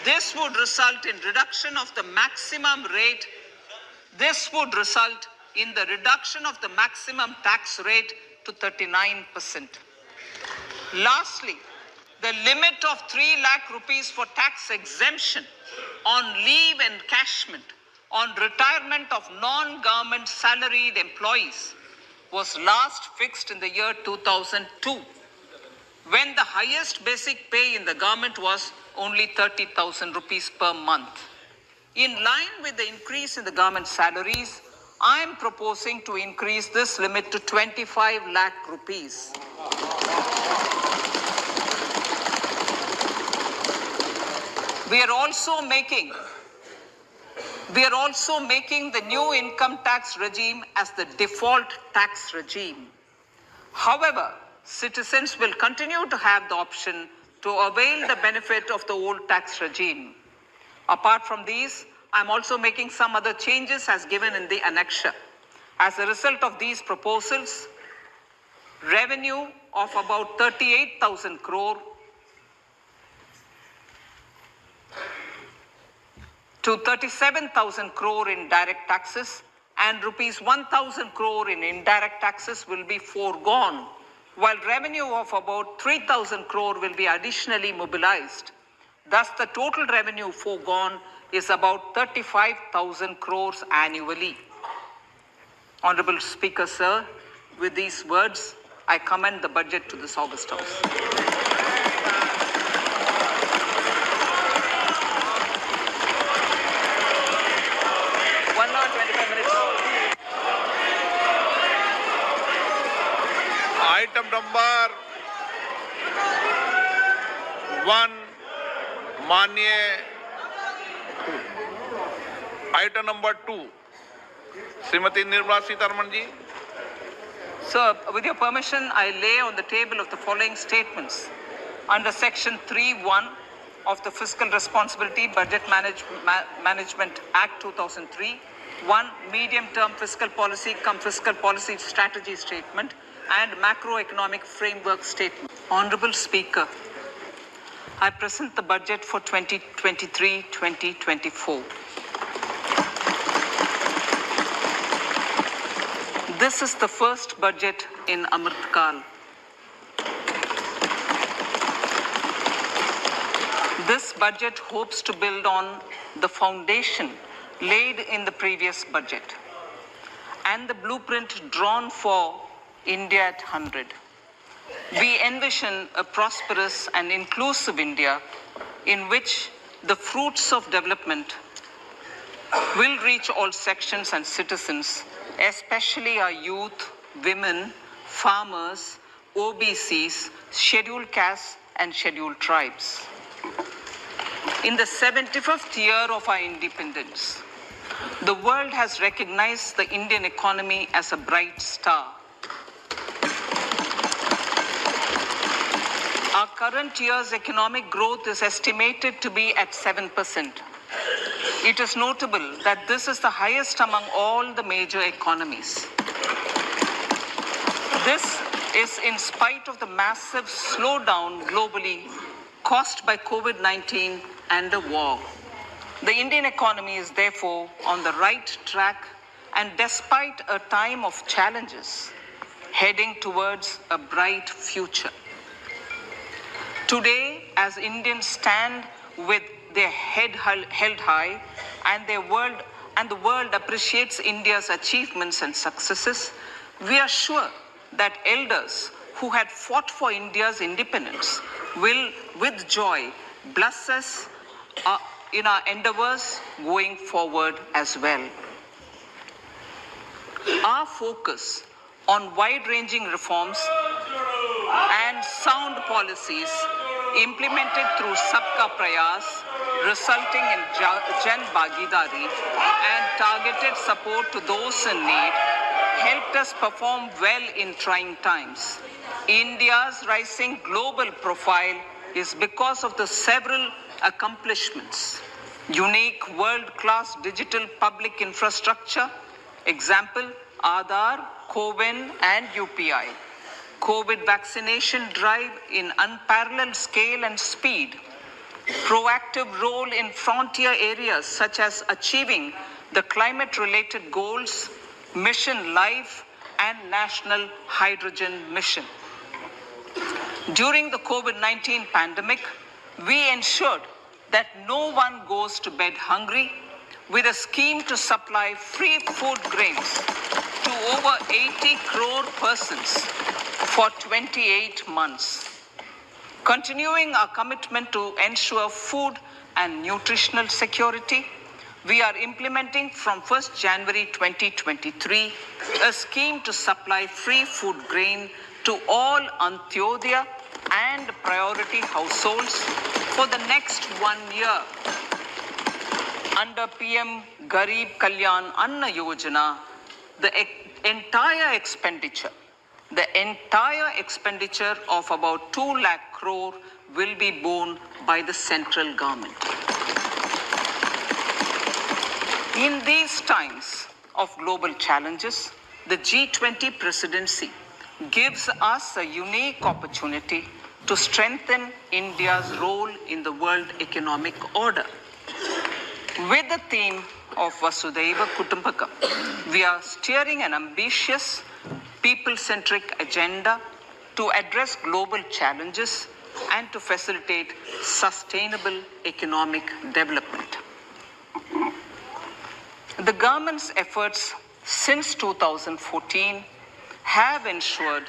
This would result in reduction of the maximum rate. This would result in the reduction of the maximum tax rate to 39%. Lastly, the limit of 3 lakh rupees for tax exemption on leave encashment on retirement of non-government salaried employees was last fixed in the year 2002, when the highest basic pay in the government was only 30,000 rupees per month. In line with the increase in the government salaries, I am proposing to increase this limit to 25 lakh rupees. We are also making the new income tax regime as the default tax regime. However, citizens will continue to have the option to avail the benefit of the old tax regime. Apart from these, I'm also making some other changes as given in the annexure. As a result of these proposals, revenue of about 38,000 crore to 37,000 crore in direct taxes and rupees 1,000 crore in indirect taxes will be foregone, while revenue of about 3,000 crore will be additionally mobilized. Thus, the total revenue foregone is about 35,000 crores annually. Honorable Speaker, sir, with these words, I commend the budget to this August House. Item number 1, Manye. Item number 2, Srimati Nirmala Sitaram ji. Sir, with your permission, I lay on the table of the following statements. Under Section 3(1) of the Fiscal Responsibility Budget Management Act 2003, 1. Medium-term fiscal policy fiscal policy strategy statement and macroeconomic framework statement. Honorable Speaker, I present the budget for 2023-2024. This is the first budget in Amrit Kal. This budget hopes to build on the foundation laid in the previous budget and the blueprint drawn for India at 100. We envision a prosperous and inclusive India in which the fruits of development will reach all sections and citizens, especially our youth, women, farmers, OBCs, scheduled castes and scheduled tribes. In the 75th year of our independence, the world has recognized the Indian economy as a bright star. Our current year's economic growth is estimated to be at 7%. It is notable that this is the highest among all the major economies. This is in spite of the massive slowdown globally caused by COVID-19 and the war. The Indian economy is therefore on the right track and despite a time of challenges, heading towards a bright future. Today, as Indians stand with their head held high and the world appreciates India's achievements and successes, we are sure that elders who had fought for India's independence will, with joy, bless us in our endeavors going forward as well. Our focus on wide-ranging reforms and sound policies implemented through Sabka Prayas, resulting in Jan Bhagidari and targeted support to those in need, helped us perform well in trying times. India's rising global profile is because of the several accomplishments. Unique world-class digital public infrastructure, example, Aadhaar, CoWIN and UPI. COVID vaccination drive in unparalleled scale and speed, proactive role in frontier areas such as achieving the climate-related goals, Mission Life, and National Hydrogen Mission. During the COVID-19 pandemic, we ensured that no one goes to bed hungry with a scheme to supply free food grains to over 80 crore persons for 28 months. Continuing our commitment to ensure food and nutritional security, we are implementing from 1st January 2023 a scheme to supply free food grain to all Antyodaya and priority households for the next 1 year. Under PM Garib Kalyan Anna Yojana, the entire expenditure of about 2 lakh crore will be borne by the central government. In these times of global challenges, the G20 presidency gives us a unique opportunity to strengthen India's role in the world economic order. With the theme of Vasudhaiva Kutumbakam, we are steering an ambitious, people-centric agenda to address global challenges and to facilitate sustainable economic development. The government's efforts since 2014 have ensured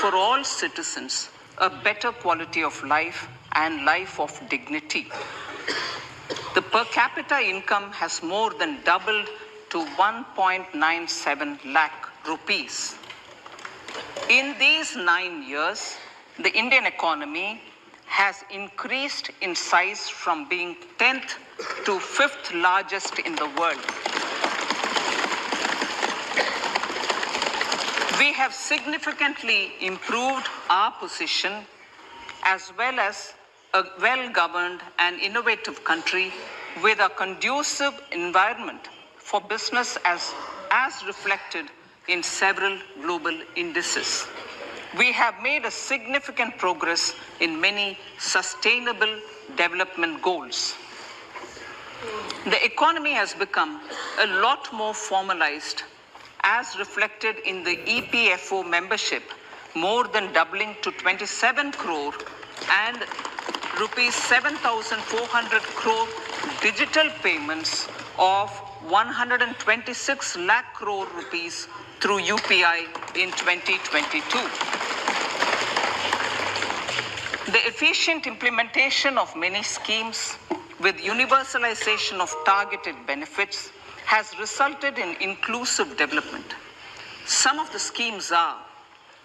for all citizens a better quality of life and life of dignity. The per capita income has more than doubled to 1.97 lakh rupees. In these 9 years, the Indian economy has increased in size from being 10th to 5th largest in the world. We have significantly improved our position as well as a well-governed and innovative country with a conducive environment for business as reflected in several global indices. We have made a significant progress in many sustainable development goals. The economy has become a lot more formalized as reflected in the EPFO membership, more than doubling to 27 crore and rupees 7,400 crore digital payments of 126 lakh crore rupees through UPI in 2022. The efficient implementation of many schemes with universalization of targeted benefits has resulted in inclusive development. Some of the schemes are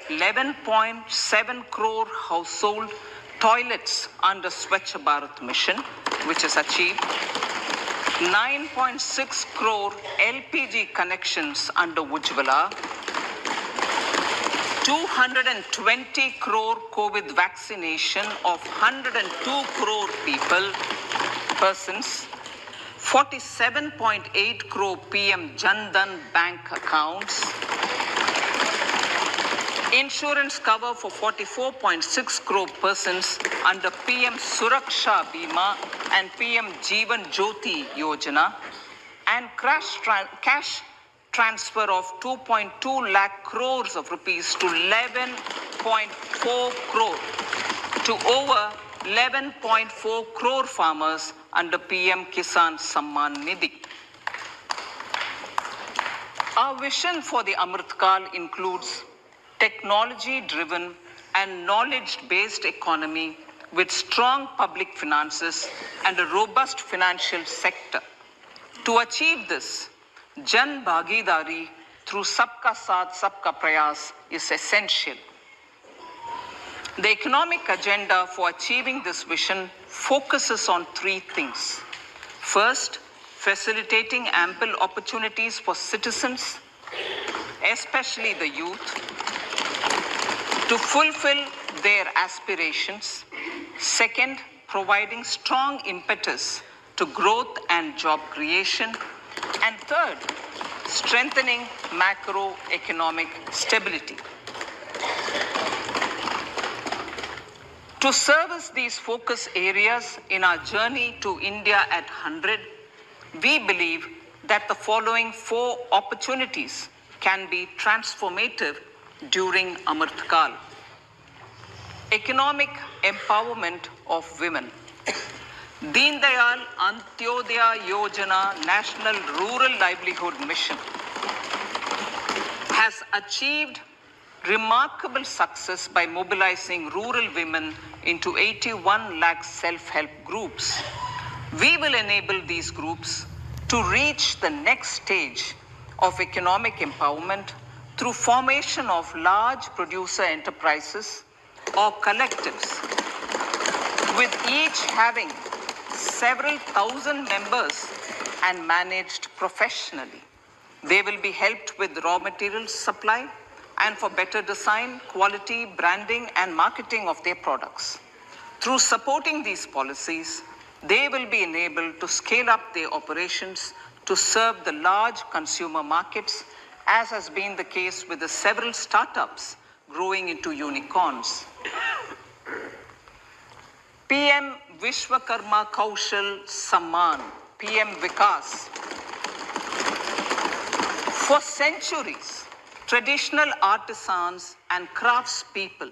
11.7 crore household toilets under Swachh Bharat mission, which is achieved, 9.6 crore LPG connections under Ujjwala, 220 crore COVID vaccination of 102 crore persons, 47.8 crore PM Jan Dhan bank accounts, insurance cover for 44.6 crore persons under PM Suraksha Bima and PM Jeevan Jyoti Yojana, and cash transfer of 2.2 lakh crores of rupees to 11.4 crore to over 11.4 crore farmers under PM Kisan Samman Nidhi. Our vision for the Amritkal includes technology-driven and knowledge-based economy with strong public finances and a robust financial sector. To achieve this, Jan Bhagidari through Sabka Saath Sabka Prayas is essential. The economic agenda for achieving this vision focuses on 3 things. First, facilitating ample opportunities for citizens, especially the youth, to fulfill their aspirations. Second, providing strong impetus to growth and job creation. And third, strengthening macroeconomic stability. To service these focus areas in our journey to India at 100, we believe that the following 4 opportunities can be transformative during Amrit Kal. Economic empowerment of women. Deen Dayal Antyodaya Yojana National Rural Livelihood Mission has achieved remarkable success by mobilizing rural women into 81 lakh self-help groups. We will enable these groups to reach the next stage of economic empowerment through formation of large producer enterprises or collectives, with each having several thousand members and managed professionally. They will be helped with raw materials supply and for better design, quality, branding, and marketing of their products. Through supporting these policies, they will be enabled to scale up their operations to serve the large consumer markets, as has been the case with the several startups growing into unicorns. PM Vishwakarma Kaushal Samman, PM Vikas. For centuries, traditional artisans and craftspeople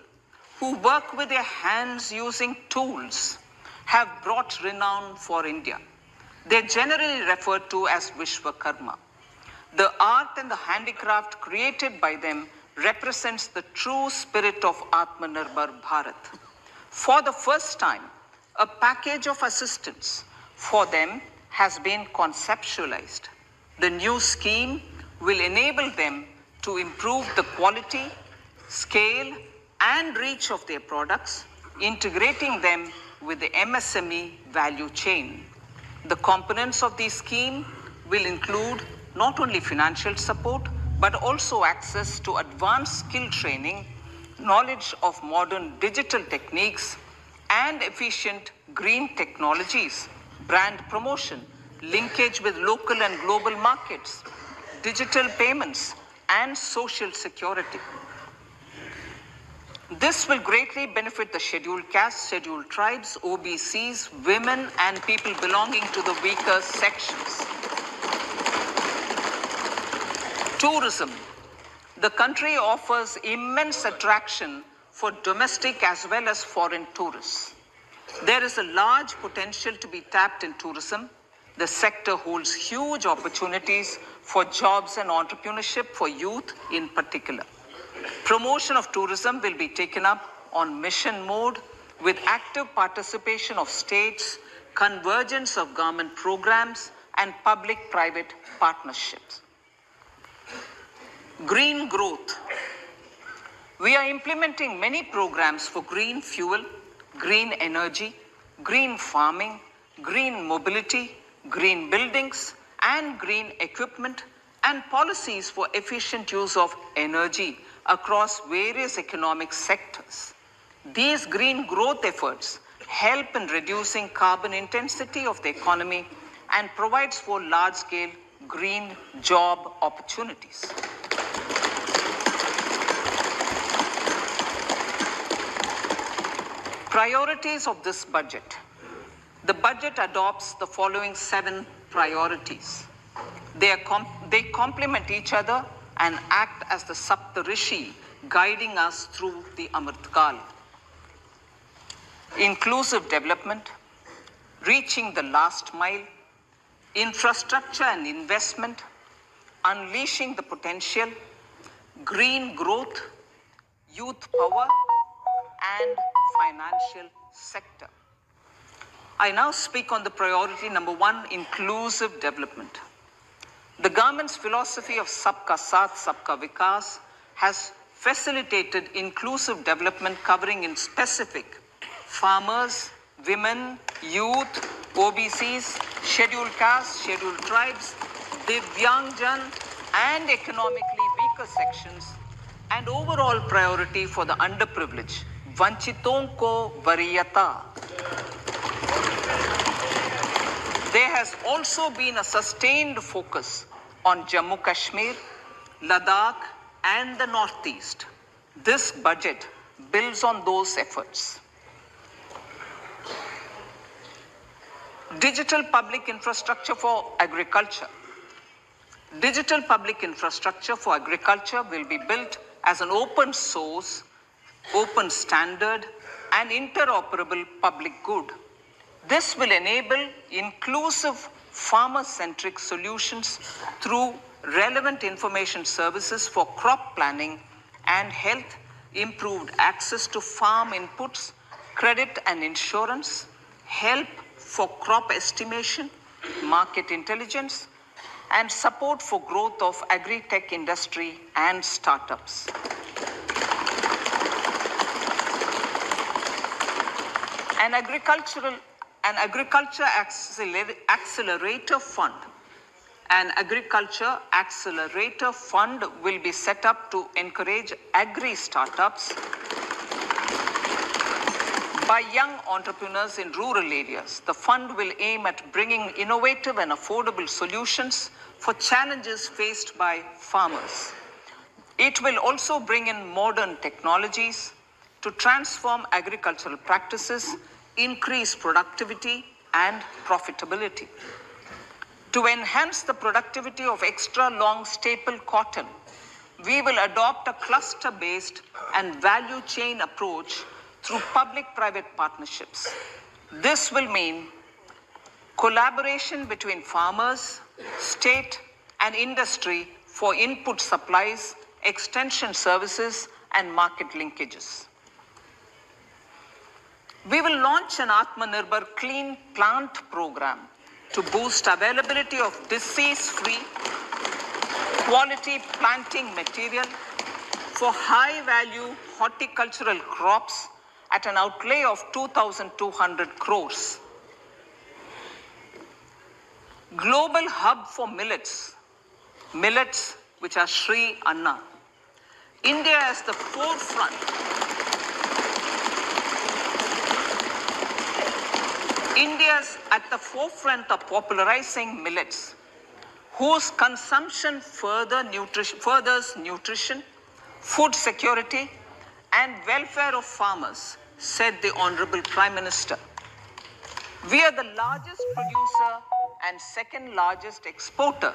who work with their hands using tools have brought renown for India. They're generally referred to as Vishwakarma. The art and the handicraft created by them represents the true spirit of Atmanirbhar Bharat. For the first time, a package of assistance for them has been conceptualized. The new scheme will enable them to improve the quality, scale, and reach of their products, integrating them with the MSME value chain. The components of this scheme will include not only financial support, but also access to advanced skill training, knowledge of modern digital techniques, and efficient green technologies, brand promotion, linkage with local and global markets, digital payments, and social security. This will greatly benefit the scheduled castes, scheduled tribes, OBCs, women, and people belonging to the weaker sections. Tourism. The country offers immense attraction for domestic as well as foreign tourists. There is a large potential to be tapped in tourism. The sector holds huge opportunities for jobs and entrepreneurship for youth in particular. Promotion of tourism will be taken up on mission mode with active participation of states, convergence of government programs, and public-private partnerships. Green growth. We are implementing many programs for green fuel, green energy, green farming, green mobility, green buildings, and green equipment, and policies for efficient use of energy across various economic sectors. These green growth efforts help in reducing carbon intensity of the economy and provides for large-scale green job opportunities. Priorities of this budget. The budget adopts the following 7 priorities. They complement each other and act as the Saptarishi guiding us through the Amrit Kal. Inclusive development, reaching the last mile, infrastructure and investment, unleashing the potential, green growth, youth power, and financial sector. I now speak on the priority number 1, inclusive development. The government's philosophy of Sabka Saath, Sabka Vikas has facilitated inclusive development covering in specific farmers, women, youth, OBCs, scheduled castes, scheduled tribes, Divyangjan, and economically weaker sections, and overall priority for the underprivileged, Vanchiton ko Variyata. There has also been a sustained focus on Jammu Kashmir, Ladakh, and the Northeast. This budget builds on those efforts. Digital public infrastructure for agriculture. Digital public infrastructure for agriculture will be built as an open source, open standard, and interoperable public good. This will enable inclusive farmer-centric solutions through relevant information services for crop planning and health, improved access to farm inputs, credit and insurance, help for crop estimation, market intelligence, and support for growth of agri-tech industry and startups. An agriculture accelerator fund. An agriculture accelerator fund will be set up to encourage agri-startups by young entrepreneurs in rural areas. The fund will aim at bringing innovative and affordable solutions for challenges faced by farmers. It will also bring in modern technologies to transform agricultural practices, increase productivity and profitability. To enhance the productivity of extra long staple cotton, we will adopt a cluster-based and value chain approach through public-private partnerships. This will mean collaboration between farmers, state, and industry for input supplies, extension services, and market linkages. We will launch an Atmanirbhar Clean Plant program to boost availability of disease-free, quality planting material for high-value horticultural crops at an outlay of 2,200 crores. Global hub for millets, which are Sri Anna. India is the forefront. India's at the forefront of popularizing millets, whose consumption furthers nutrition, food security, and welfare of farmers, said the Honorable Prime Minister. We are the largest producer and second largest exporter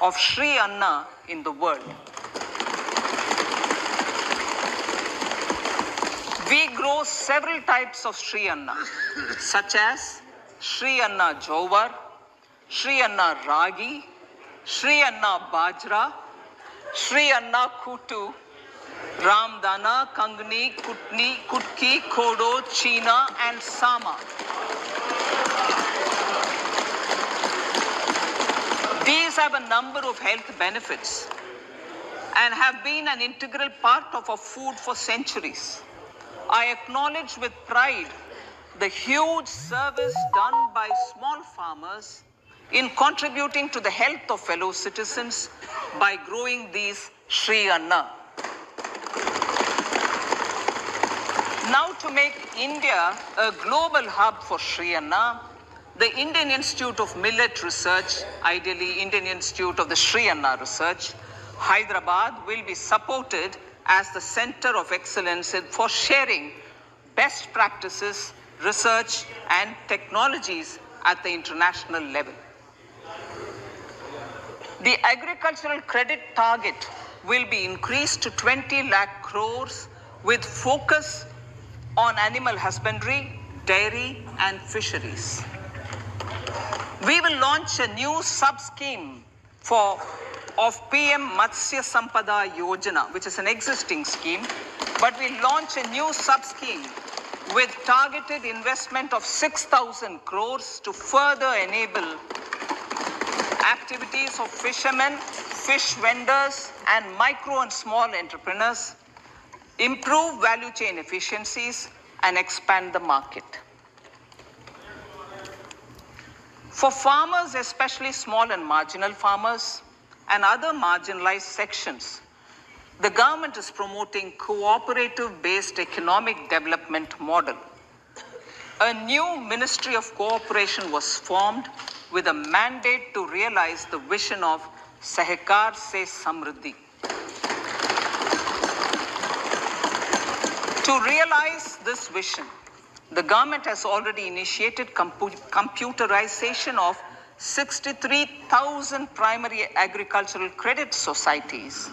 of Sri Anna in the world. We grow several types of Sri Anna, such as Sri Anna Jowar, Sri Anna Ragi, Sri Anna Bajra, Sri Anna Kutu, Ramdana, Kangni, Kutni, Kutki, Kodo, China, and Sama. These have a number of health benefits and have been an integral part of our food for centuries. I acknowledge with pride the huge service done by small farmers in contributing to the health of fellow citizens by growing these Sri Anna. Now, to make India a global hub for Sri Anna, the Indian Institute of Millet Research, ideally Indian Institute of the Sri Anna Research, Hyderabad, will be supported as the Center of Excellence for sharing best practices, research, and technologies at the international level. The agricultural credit target will be increased to 20 lakh crores with focus on animal husbandry, dairy, and fisheries. We will launch a new sub-scheme of PM Matsya Sampada Yojana, which is an existing scheme, but we launch a new sub-scheme with targeted investment of 6,000 crores to further enable activities of fishermen, fish vendors, and micro and small entrepreneurs, improve value chain efficiencies, and expand the market. For farmers, especially small and marginal farmers and other marginalized sections, the government is promoting cooperative-based economic development model. A new Ministry of Cooperation was formed with a mandate to realize the vision of Sahkar se Samriddhi. To realize this vision, The government has already initiated computerization of 63,000 primary agricultural credit societies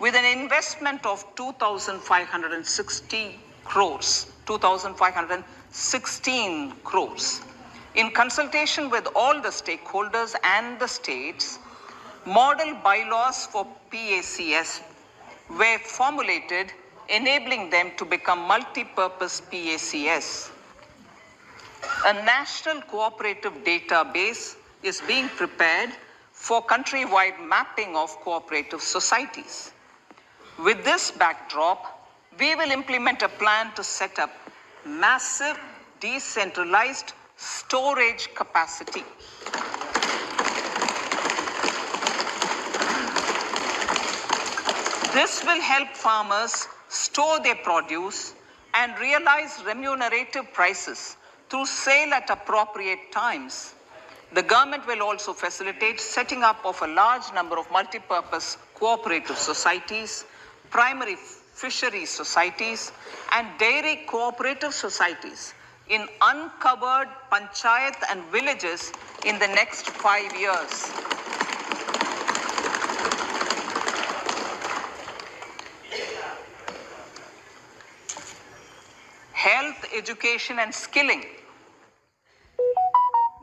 with an investment of 2,516 crores. In consultation with all the stakeholders and the states, model bylaws for PACS were formulated, enabling them to become multi-purpose PACS. A national cooperative database is being prepared for countrywide mapping of cooperative societies. With this backdrop, we will implement a plan to set up massive decentralized storage capacity. This will help farmers store their produce and realize remunerative prices through sale at appropriate times. The government will also facilitate setting up of a large number of multi-purpose cooperative societies, primary fishery societies, and dairy cooperative societies in uncovered panchayat and villages in the next 5 years. Health, education, and skilling.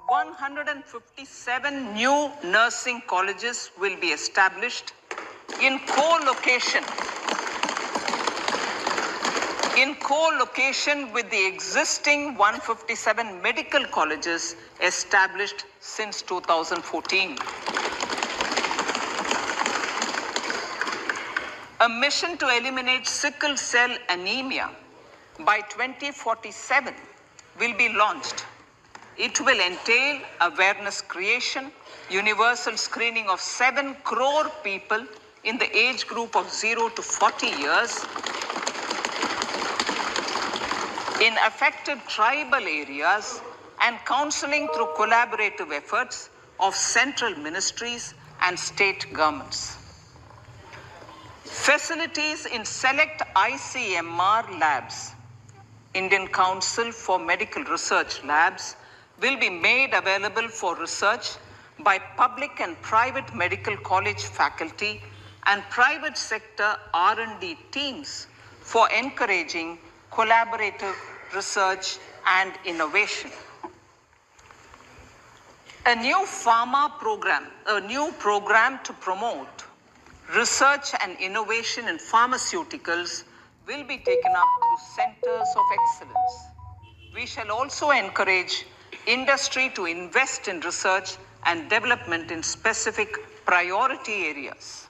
157 new nursing colleges will be established in co-location with the existing 157 medical colleges established since 2014. A mission to eliminate sickle cell anemia by 2047 will be launched. It will entail awareness creation, universal screening of 7 crore people in the age group of 0 to 40 years in affected tribal areas, and counseling through collaborative efforts of central ministries and state governments. Facilities in select ICMR labs, Indian Council for Medical Research labs, will be made available for research by public and private medical college faculty and private sector R&D teams for encouraging collaborative research and innovation. A new program to promote research and innovation in pharmaceuticals will be taken up through centers of excellence. We shall also encourage industry to invest in research and development in specific priority areas.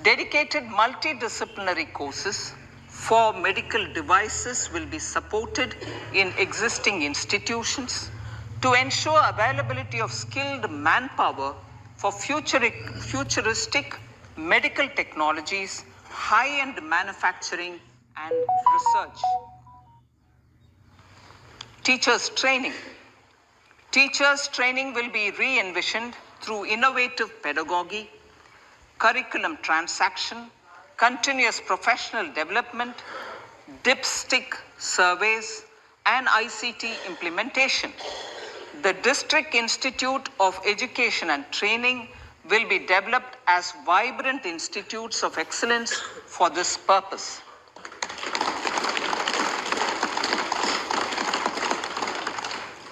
Dedicated multidisciplinary courses for medical devices will be supported in existing institutions to ensure availability of skilled manpower for futuristic medical technologies, high-end manufacturing, and research. Teachers' training. Teachers' training will be re-envisioned through innovative pedagogy, curriculum transaction, continuous professional development, dipstick surveys, and ICT implementation. The District Institute of Education and Training will be developed as vibrant institutes of excellence for this purpose.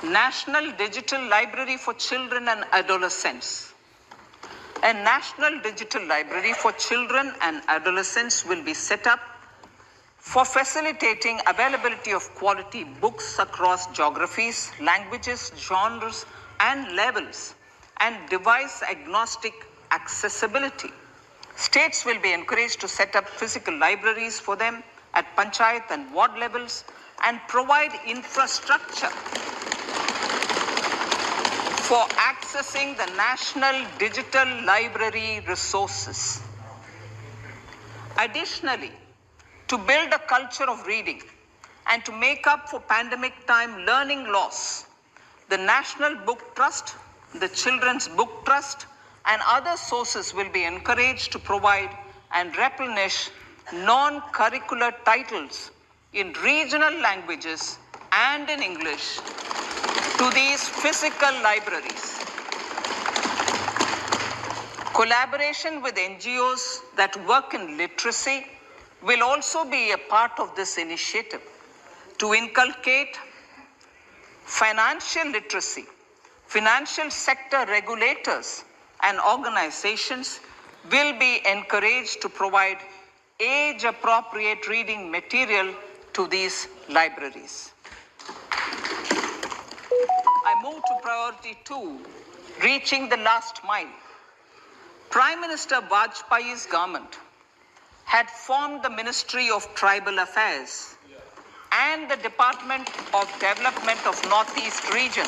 National Digital Library for Children and Adolescents. A National Digital Library for Children and Adolescents will be set up for facilitating availability of quality books across geographies, languages, genres, and levels, and device-agnostic accessibility. States will be encouraged to set up physical libraries for them at panchayat and ward levels and provide infrastructure for accessing the national digital library resources. Additionally, to build a culture of reading and to make up for pandemic time learning loss, the National Book Trust, the Children's Book Trust, and other sources will be encouraged to provide and replenish non-curricular titles in regional languages and in English to these physical libraries. Collaboration with NGOs that work in literacy will also be a part of this initiative to inculcate financial literacy. Financial sector regulators and organizations will be encouraged to provide age-appropriate reading material to these libraries. I move to priority 2, reaching the last mile. Prime Minister Vajpayee's government had formed the Ministry of Tribal Affairs and the Department of Development of Northeast Region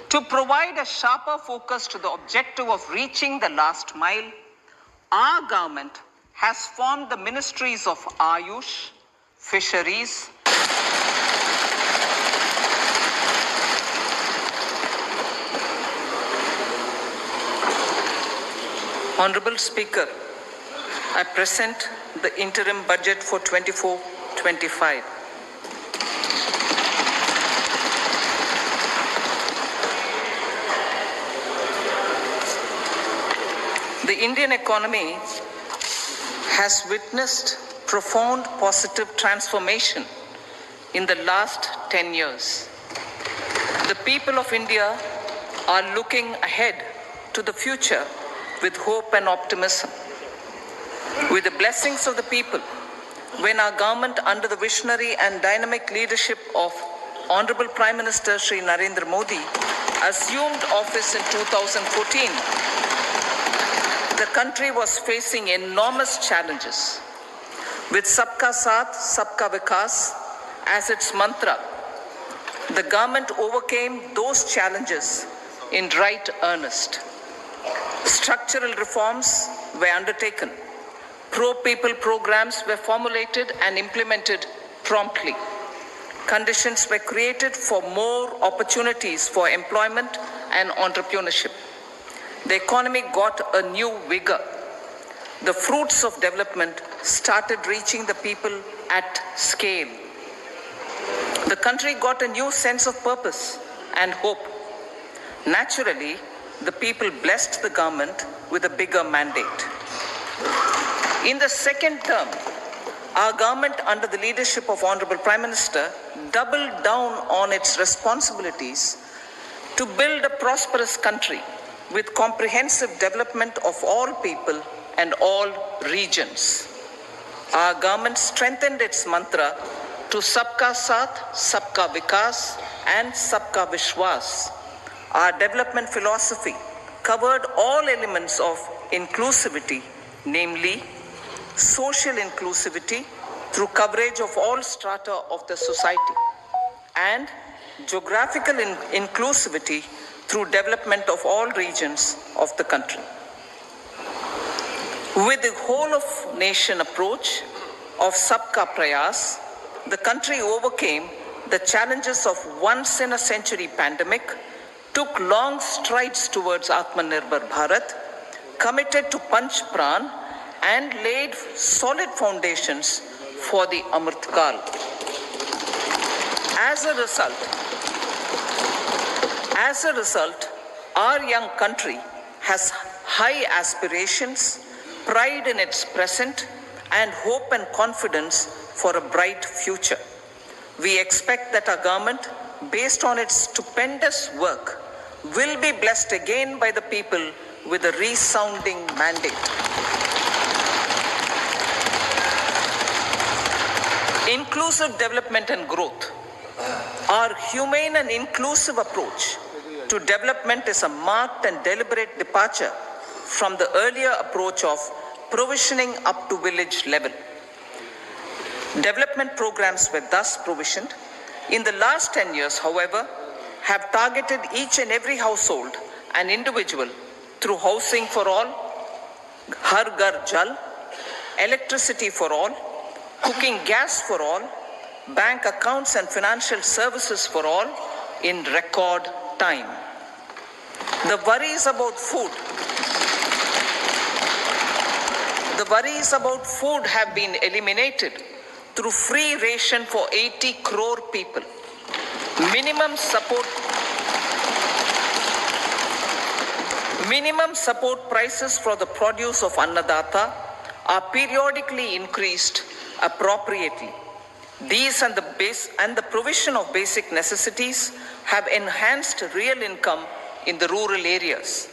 to provide a sharper focus to the objective of reaching the last mile. Our government has formed the Ministries of Ayush, Fisheries, Honorable Speaker, I present the interim budget for 24-25. The Indian economy has witnessed profound positive transformation in the last 10 years. The people of India are looking ahead to the future with hope and optimism. With the blessings of the people, when our government under the visionary and dynamic leadership of Honorable Prime Minister Shri Narendra Modi assumed office in 2014, the country was facing enormous challenges. With Sabka Saath, Sabka Vikas as its mantra, the government overcame those challenges in right earnest. Structural reforms were undertaken. Pro-people programs were formulated and implemented promptly. Conditions were created for more opportunities for employment and entrepreneurship. The economy got a new vigor. The fruits of development started reaching the people at scale. The country got a new sense of purpose and hope. Naturally, the people blessed the government with a bigger mandate. In the second term, our government under the leadership of Honorable Prime Minister doubled down on its responsibilities to build a prosperous country with comprehensive development of all people and all regions. Our government strengthened its mantra to Sabka Saath, Sabka Vikas and Sabka Biswas. Our development philosophy covered all elements of inclusivity, namely social inclusivity through coverage of all strata of the society and geographical inclusivity through development of all regions of the country. With the whole of nation approach of Sabka Prayas, the country overcame the challenges of once in a century pandemic, took long strides towards Atmanirbhar Bharat, committed to Panch Pran and laid solid foundations for the Amrit Kal. As a result, our young country has high aspirations, pride in its present, and hope and confidence for a bright future. We expect that our government, based on its stupendous work, will be blessed again by the people with a resounding mandate. Inclusive development and growth. Our humane and inclusive approach to development is a marked and deliberate departure from the earlier approach of provisioning up to village level. Development programs were thus provisioned. In the last 10 years, however, have targeted each and every household and individual through housing for all, Har Ghar Jal, electricity for all, cooking gas for all, bank accounts and financial services for all in record time. The worries about food, The worries about food have been eliminated through free ration for 80 crore people. Minimum support prices for the produce of Annadata are periodically increased appropriately. These and the provision of basic necessities have enhanced real income in the rural areas.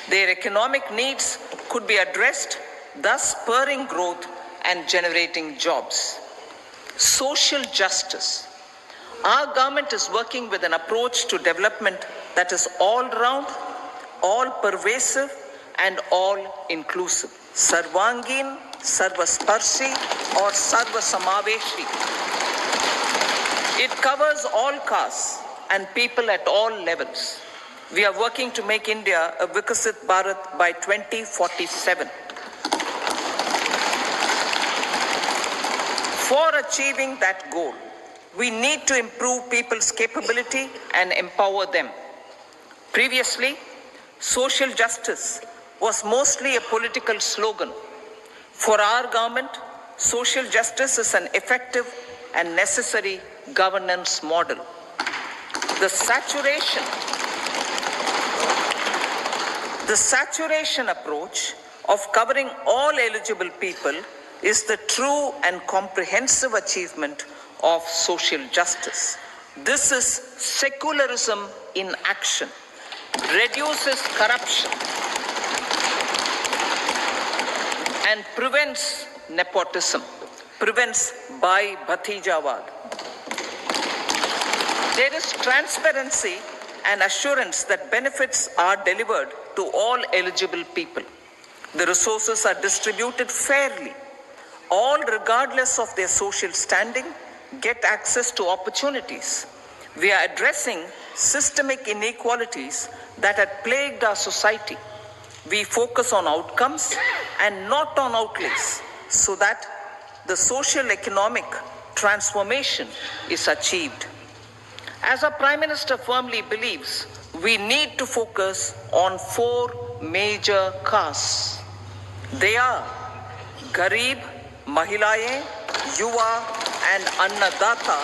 Their economic needs could be addressed, thus spurring growth and generating jobs. Social justice. Our government is working with an approach to development that is all-round, all-pervasive, and all-inclusive. Sarvangin, Sarvasparshi, or Sarvasamaveshi. It covers all castes and people at all levels. We are working to make India a Vikasit Bharat by 2047. For achieving that goal, we need to improve people's capability and empower them. Previously, social justice was mostly a political slogan. For our government, social justice is an effective and necessary governance model. The saturation approach of covering all eligible people is the true and comprehensive achievement of social justice. This is secularism in action, reduces corruption, and prevents nepotism, prevents Bhai Bhatijawad. There is transparency and assurance that benefits are delivered to all eligible people. The resources are distributed fairly. All, regardless of their social standing, get access to opportunities. We are addressing systemic inequalities that had plagued our society. We focus on outcomes and not on outlays so that the social economic transformation is achieved. As our Prime Minister firmly believes, we need to focus on 4 major castes. They are Garib, Mahilaye, Yuva, and Annadata.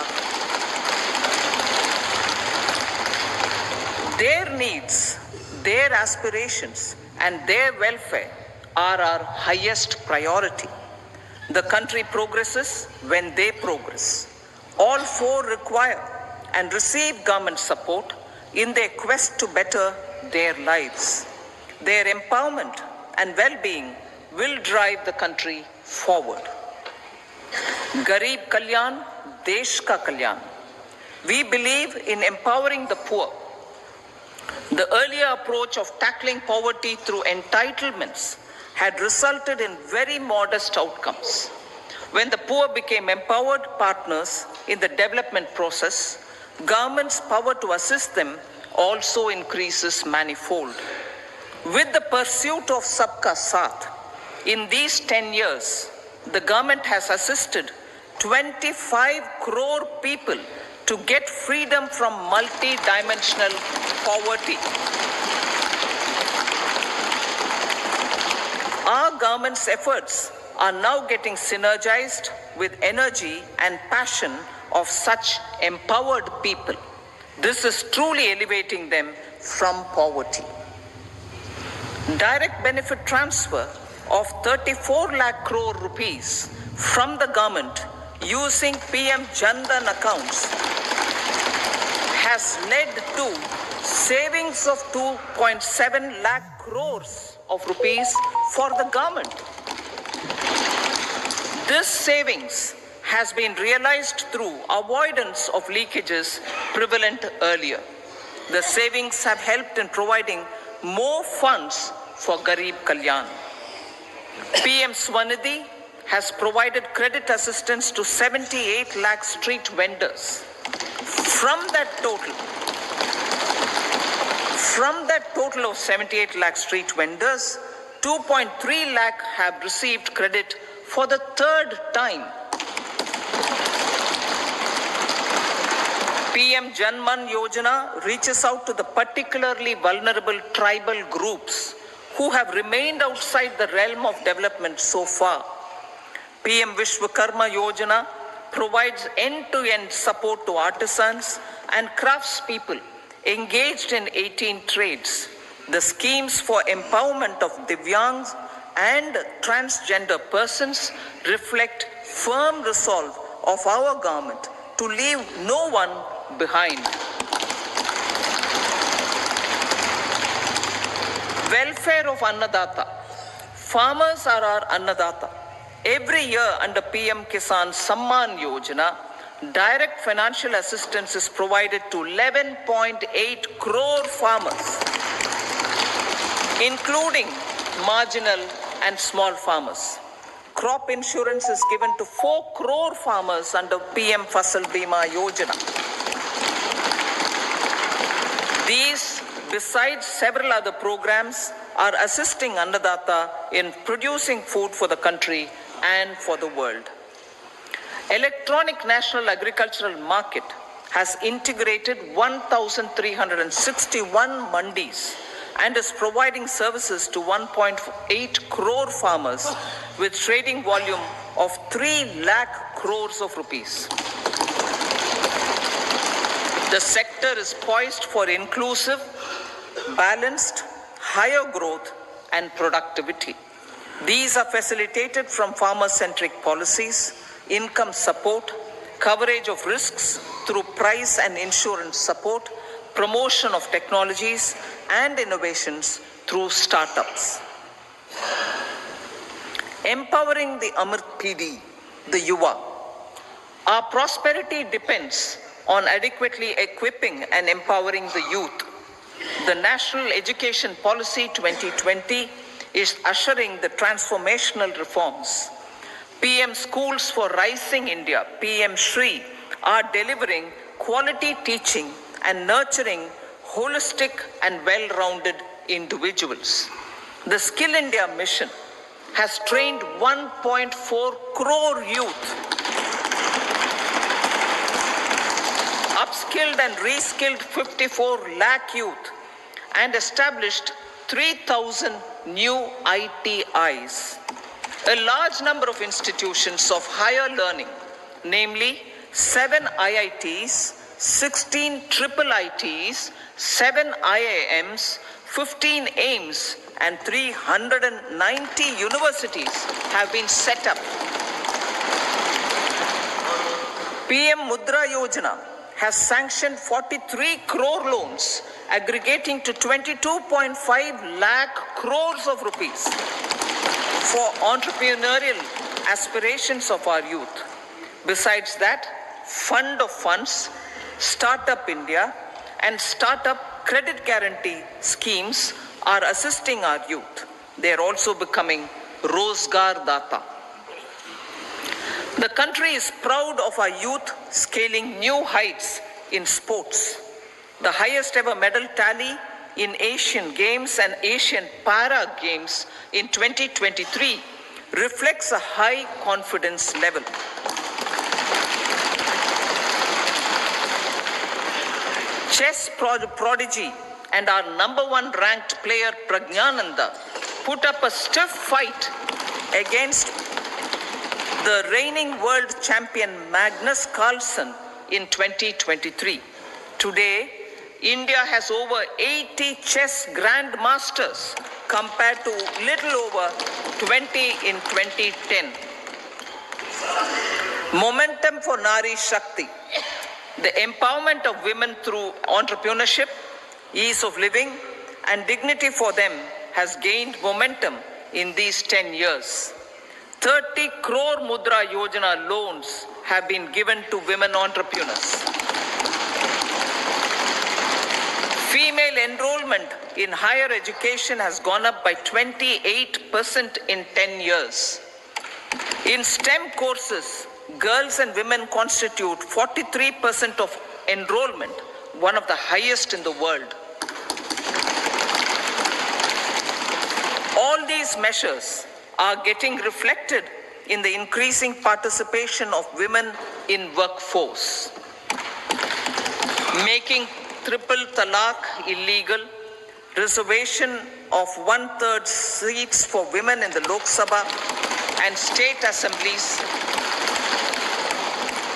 Their needs, their aspirations, and their welfare are our highest priority. The country progresses when they progress. All 4 require and receive government support in their quest to better their lives. Their empowerment and well-being will drive the country forward. Garib Kalyan, Desh Ka Kalyan. We believe in empowering the poor. The earlier approach of tackling poverty through entitlements had resulted in very modest outcomes. When the poor became empowered partners in the development process, government's power to assist them also increases manifold. With the pursuit of Sabka Saath, in these 10 years, the government has assisted 25 crore people to get freedom from multi-dimensional poverty. Our government's efforts are now getting synergized with energy and passion of such empowered people. This is truly elevating them from poverty. Direct benefit transfer of 34 lakh crore rupees from the government using PM Jan Dhan accounts has led to savings of 2.7 lakh crores of rupees for the government. This savings has been realized through avoidance of leakages prevalent earlier. The savings have helped in providing more funds for Garib Kalyan. PM Swanidhi has provided credit assistance to 78 lakh street vendors. From that total of 78 lakh street vendors, 2.3 lakh have received credit for the 3rd time. PM Janman Yojana reaches out to the particularly vulnerable tribal groups who have remained outside the realm of development so far. PM Vishwakarma Yojana provides end-to-end support to artisans and craftspeople engaged in 18 trades. The schemes for empowerment of Divyangs and transgender persons reflect firm resolve of our government to leave no one behind. Welfare of Annadata. Farmers are our Annadata. Every year under PM Kisan Samman Yojana, direct financial assistance is provided to 11.8 crore farmers, including marginal and small farmers. Crop insurance is given to 4 crore farmers under PM Fasal Bima Yojana. These, besides several other programs, are assisting Annadata in producing food for the country and for the world. Electronic National Agricultural Market has integrated 1,361 mandis and is providing services to 1.8 crore farmers with trading volume of 3 lakh crores of rupees. The sector is poised for inclusive, balanced, higher growth and productivity. These are facilitated from farmer-centric policies, income support, coverage of risks through price and insurance support, promotion of technologies and innovations through startups. Empowering the Amrit PD, the Yuva. Our prosperity depends on adequately equipping and empowering the youth. The National Education Policy 2020 is ushering the transformational reforms. PM Schools for Rising India, PM Shri, are delivering quality teaching and nurturing holistic and well-rounded individuals. The Skill India mission has trained 1.4 crore youth, upskilled and reskilled 54 lakh youth, and established 3,000 new ITIs. A large number of institutions of higher learning, namely 7 IITs, 16 triple ITs, 7 IIMs, 15 AIMS, and 390 universities have been set up. PM Mudra Yojana has sanctioned 43 crore loans aggregating to 22.5 lakh crores of rupees for entrepreneurial aspirations of our youth. Besides that, Fund of Funds, Startup India, and Startup Credit Guarantee schemes are assisting our youth. They are also becoming Rozgar Data. The country is proud of our youth scaling new heights in sports. The highest ever medal tally in Asian Games and Asian Para Games in 2023 reflects a high confidence level. Chess prodigy and our #1 ranked player Pragnananda put up a stiff fight against the reigning world champion Magnus Carlsen in 2023. Today, India has over 80 chess grandmasters compared to little over 20 in 2010. Momentum for Nari Shakti. The empowerment of women through entrepreneurship, ease of living, and dignity for them has gained momentum in these 10 years. 30 crore Mudra Yojana loans have been given to women entrepreneurs. Female enrollment in higher education has gone up by 28% in 10 years. In STEM courses, girls and women constitute 43% of enrollment, one of the highest in the world. All these measures are getting reflected in the increasing participation of women in workforce. Making triple talaq illegal, reservation of 1/3 seats for women in the Lok Sabha and state assemblies,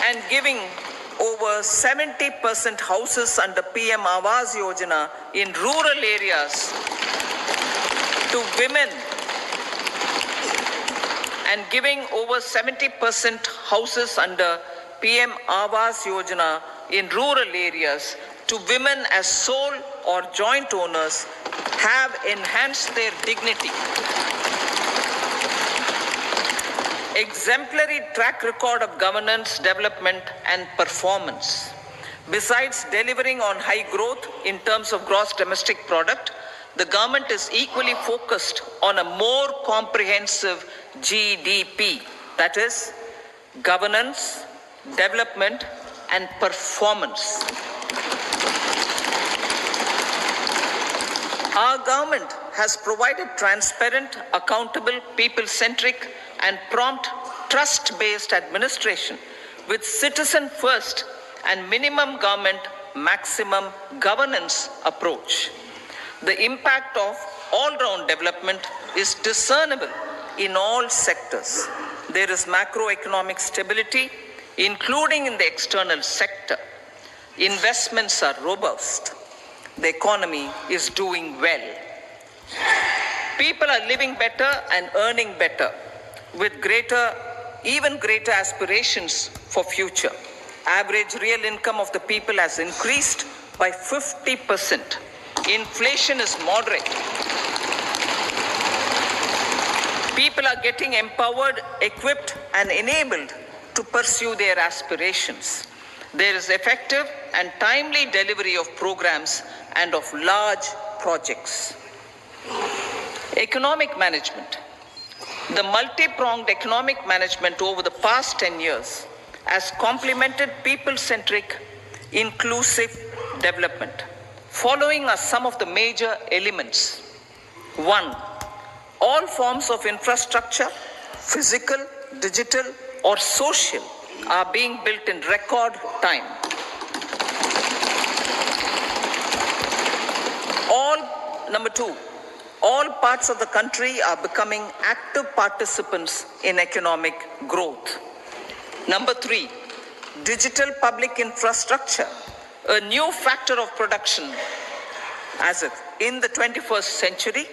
and giving over 70% houses under PM Awas Yojana in rural areas to women, and giving over 70% houses under PM Awas Yojana in rural areas to women as sole or joint owners have enhanced their dignity. Exemplary track record of governance, development, and performance. Besides delivering on high growth in terms of gross domestic product, the government is equally focused on a more comprehensive GDP, that is, governance, development, and performance. Our government has provided transparent, accountable, people-centric, and prompt, trust-based administration with citizen-first and minimum government, maximum governance approach. The impact of all-round development is discernible in all sectors. There is macroeconomic stability, including in the external sector. Investments are robust. The economy is doing well. People are living better and earning better, with even greater aspirations for future. Average real income of the people has increased by 50%. Inflation is moderate. People are getting empowered, equipped, and enabled to pursue their aspirations. There is effective and timely delivery of programs and of large projects. Economic management. The multi-pronged economic management over the past 10 years has complemented people-centric, inclusive development. Following are some of the major elements. 1. All forms of infrastructure, physical, digital, or social, are being built in record time. Number 2, all parts of the country are becoming active participants in economic growth. Number 3, digital public infrastructure, a new factor of production in the 21st century,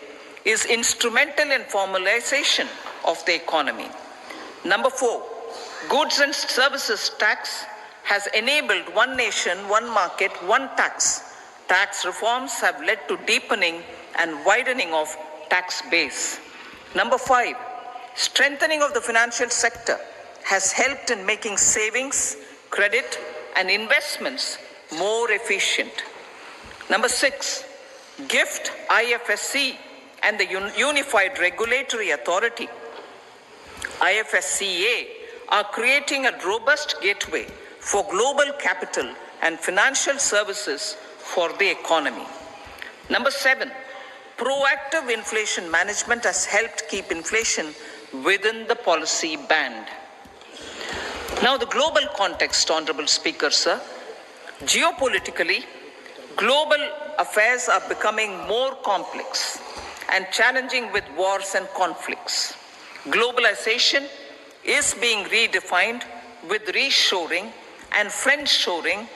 is instrumental in formalization of the economy. Number 4, goods and services tax has enabled one nation, one market, one tax. Tax reforms have led to deepening and widening of tax base. Number 5, strengthening of the financial sector has helped in making savings, credit, and investments more efficient. Number 6, GIFT, IFSC, and the Unified Regulatory Authority, IFSCA, are creating a robust gateway for global capital and financial services for the economy. Number 7, proactive inflation management has helped keep inflation within the policy band. Now, the global context, Honorable Speaker, sir. Geopolitically, global affairs are becoming more complex and challenging with wars and conflicts. Globalization is being redefined with reshoring and friendshoring,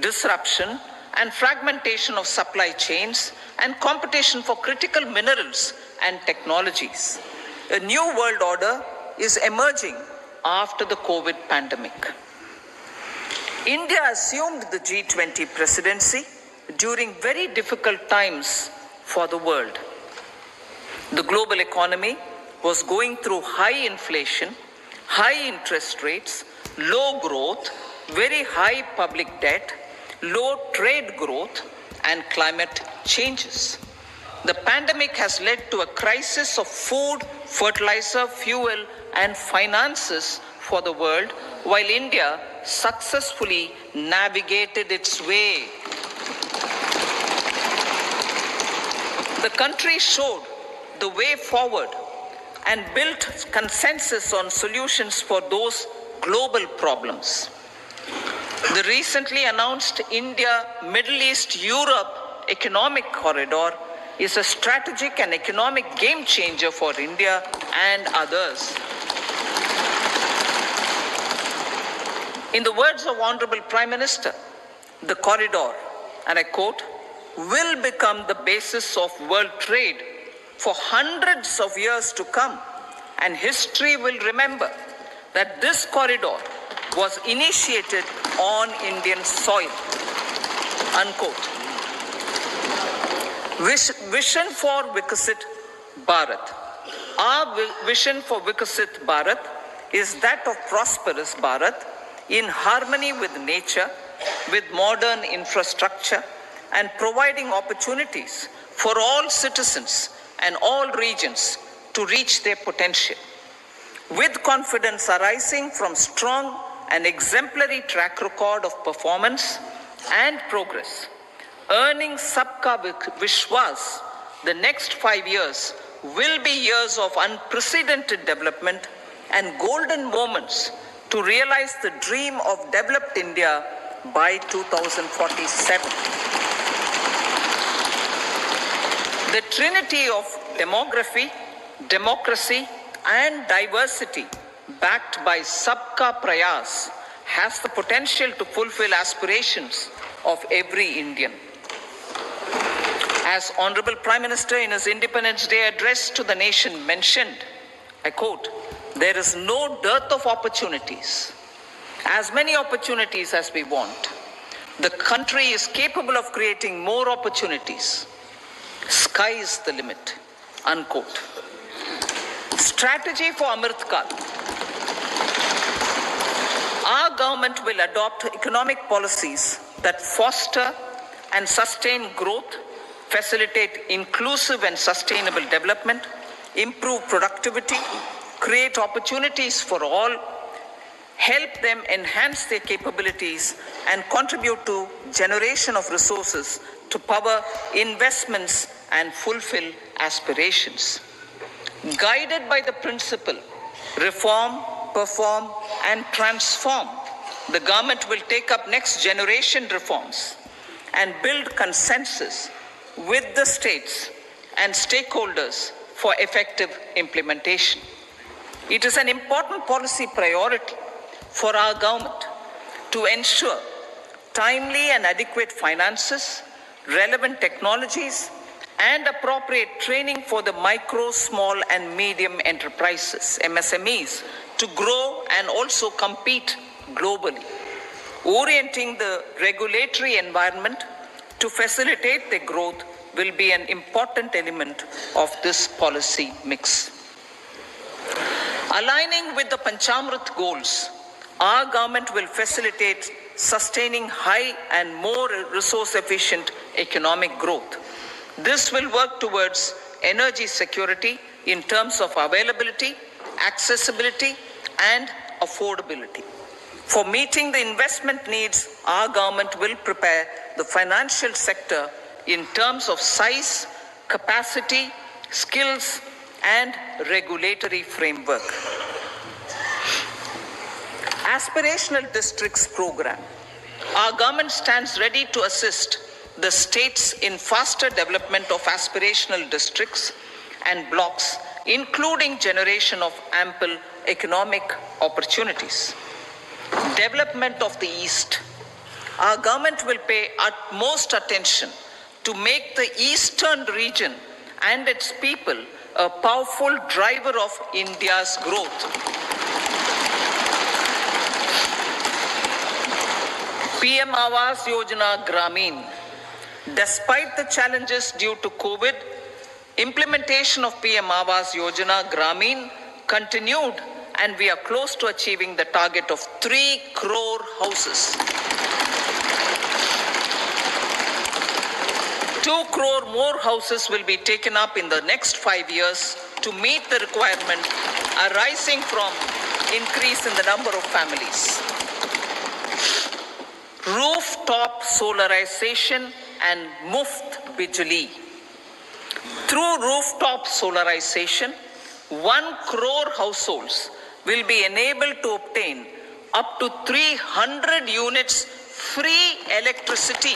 disruption and fragmentation of supply chains, and competition for critical minerals and technologies. A new world order is emerging after the COVID pandemic. India assumed the G20 presidency during very difficult times for the world. The global economy was going through high inflation, high interest rates, low growth, very high public debt, low trade growth, and climate changes. The pandemic has led to a crisis of food, fertilizer, fuel, and finances for the world, while India successfully navigated its way. The country showed the way forward and built consensus on solutions for those global problems. The recently announced India, Middle East, Europe economic corridor is a strategic and economic game changer for India and others. In the words of Honorable Prime Minister, the corridor, and I quote, will become the basis of world trade for hundreds of years to come, and history will remember that this corridor was initiated on Indian soil, unquote. Vision for Vikasit Bharat. Our vision for Vikasit Bharat is that of prosperous Bharat in harmony with nature, with modern infrastructure, and providing opportunities for all citizens and all regions to reach their potential. With confidence arising from strong and exemplary track record of performance and progress, earning Sabka Vishwas, the next 5 years will be years of unprecedented development and golden moments to realize the dream of developed India by 2047. The trinity of demography, democracy, and diversity backed by Sabka Prayas has the potential to fulfill aspirations of every Indian. As Honorable Prime Minister in his Independence Day address to the nation mentioned, I quote, there is no dearth of opportunities. As many opportunities as we want. The country is capable of creating more opportunities. Sky is the limit, unquote. Strategy for Amrit Kal. Our government will adopt economic policies that foster and sustain growth, facilitate inclusive and sustainable development, improve productivity, create opportunities for all, help them enhance their capabilities, and contribute to generation of resources to power investments and fulfill aspirations. Guided by the principle, reform, perform, and transform, the government will take up next generation reforms and build consensus with the states and stakeholders for effective implementation. It is an important policy priority for our government to ensure timely and adequate finances, relevant technologies, and appropriate training for the micro, small, and medium enterprises, MSMEs, to grow and also compete globally. Orienting the regulatory environment to facilitate their growth will be an important element of this policy mix. Aligning with the Panchamrit goals, our government will facilitate sustaining high and more resource-efficient economic growth. This will work towards energy security in terms of availability, accessibility, and affordability. For meeting the investment needs, our government will prepare the financial sector in terms of size, capacity, skills, and regulatory framework. Aspirational Districts Program. Our government stands ready to assist the states in faster development of aspirational districts and blocks, including generation of ample economic opportunities. Development of the East. Our government will pay utmost attention to make the eastern region and its people a powerful driver of India's growth. PM Awas Yojana Gramin. Despite the challenges due to COVID, implementation of PM Awas Yojana Gramin continued, and we are close to achieving the target of 3 crore houses. 2 crore more houses will be taken up in the next 5 years to meet the requirement arising from increase in the number of families. Rooftop solarization and Muft Bijli. Through rooftop solarization, 1 crore households will be enabled to obtain up to 300 units free electricity